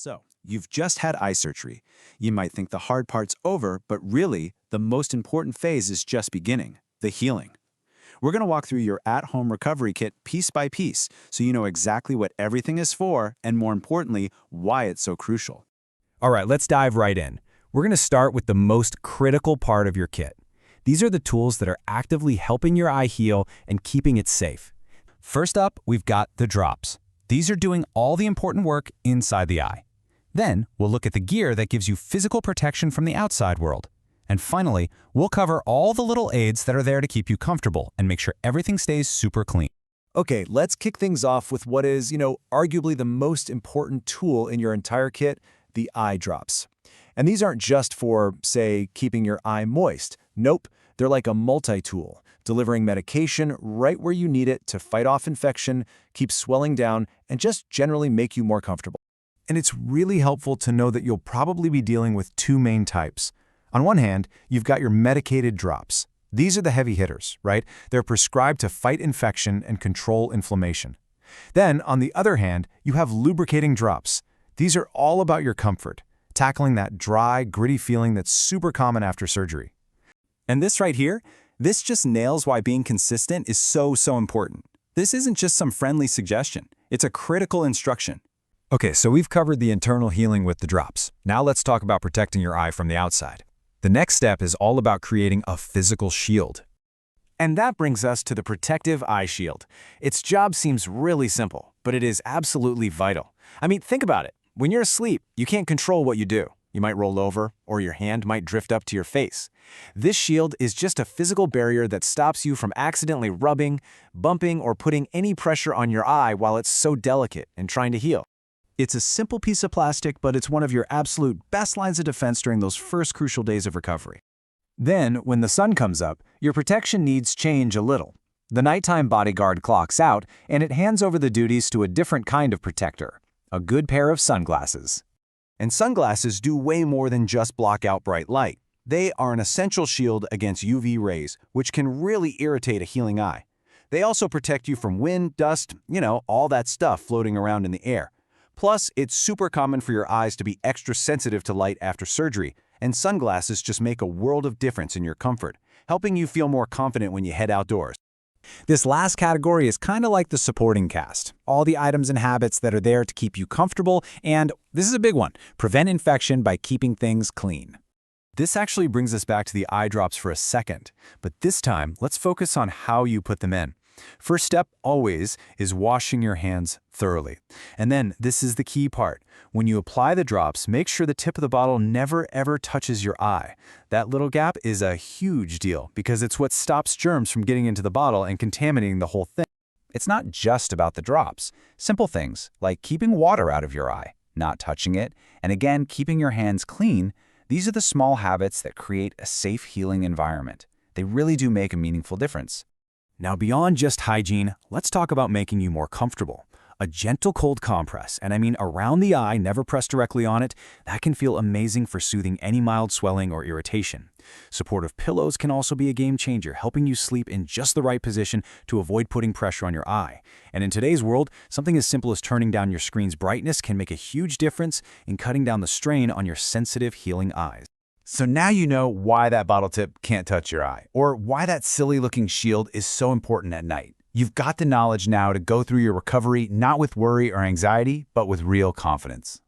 So, you've just had eye surgery. You might think the hard part's over, but really, the most important phase is just beginning, the healing. We're going to walk through your at-home recovery kit piece by piece so you know exactly what everything is for and, more importantly, why it's so crucial. All right, let's dive right in. We're going to start with the most critical part of your kit. These are the tools that are actively helping your eye heal and keeping it safe. First up, we've got the drops. These are doing all the important work inside the eye. Then, we'll look at the gear that gives you physical protection from the outside world. And finally, we'll cover all the little aids that are there to keep you comfortable and make sure everything stays super clean. Okay, let's kick things off with what is, arguably the most important tool in your entire kit, the eye drops. And these aren't just for, say, keeping your eye moist. Nope, they're like a multi-tool, delivering medication right where you need it to fight off infection, keep swelling down, and just generally make you more comfortable. And it's really helpful to know that you'll probably be dealing with two main types. On one hand, you've got your medicated drops. These are the heavy hitters, right? They're prescribed to fight infection and control inflammation. Then, on the other hand, you have lubricating drops. These are all about your comfort, tackling that dry, gritty feeling that's super common after surgery. And this right here, this just nails why being consistent is so important. This isn't just some friendly suggestion. It's a critical instruction. Okay, so we've covered the internal healing with the drops. Now let's talk about protecting your eye from the outside. The next step is all about creating a physical shield. And that brings us to the protective eye shield. Its job seems really simple, but it is absolutely vital. I mean, think about it. When you're asleep, you can't control what you do. You might roll over, or your hand might drift up to your face. This shield is just a physical barrier that stops you from accidentally rubbing, bumping, or putting any pressure on your eye while it's so delicate and trying to heal. It's a simple piece of plastic, but it's one of your absolute best lines of defense during those first crucial days of recovery. Then, when the sun comes up, your protection needs change a little. The nighttime bodyguard clocks out, and it hands over the duties to a different kind of protector, a good pair of sunglasses. And sunglasses do way more than just block out bright light. They are an essential shield against UV rays, which can really irritate a healing eye. They also protect you from wind, dust, all that stuff floating around in the air. Plus, it's super common for your eyes to be extra sensitive to light after surgery, and sunglasses just make a world of difference in your comfort, helping you feel more confident when you head outdoors. This last category is kind of like the supporting cast. All the items and habits that are there to keep you comfortable, and this is a big one, prevent infection by keeping things clean. This actually brings us back to the eye drops for a second, but this time, let's focus on how you put them in. First step, always, is washing your hands thoroughly. And then, this is the key part. When you apply the drops, make sure the tip of the bottle never ever touches your eye. That little gap is a huge deal because it's what stops germs from getting into the bottle and contaminating the whole thing. It's not just about the drops. Simple things like keeping water out of your eye, not touching it, and again, keeping your hands clean. These are the small habits that create a safe healing environment. They really do make a meaningful difference. Now, beyond just hygiene, let's talk about making you more comfortable. A gentle cold compress, and I mean around the eye, never press directly on it, that can feel amazing for soothing any mild swelling or irritation. Supportive pillows can also be a game changer, helping you sleep in just the right position to avoid putting pressure on your eye. And in today's world, something as simple as turning down your screen's brightness can make a huge difference in cutting down the strain on your sensitive, healing eyes. So now you know why that bottle tip can't touch your eye, or why that silly-looking shield is so important at night. You've got the knowledge now to go through your recovery not with worry or anxiety, but with real confidence.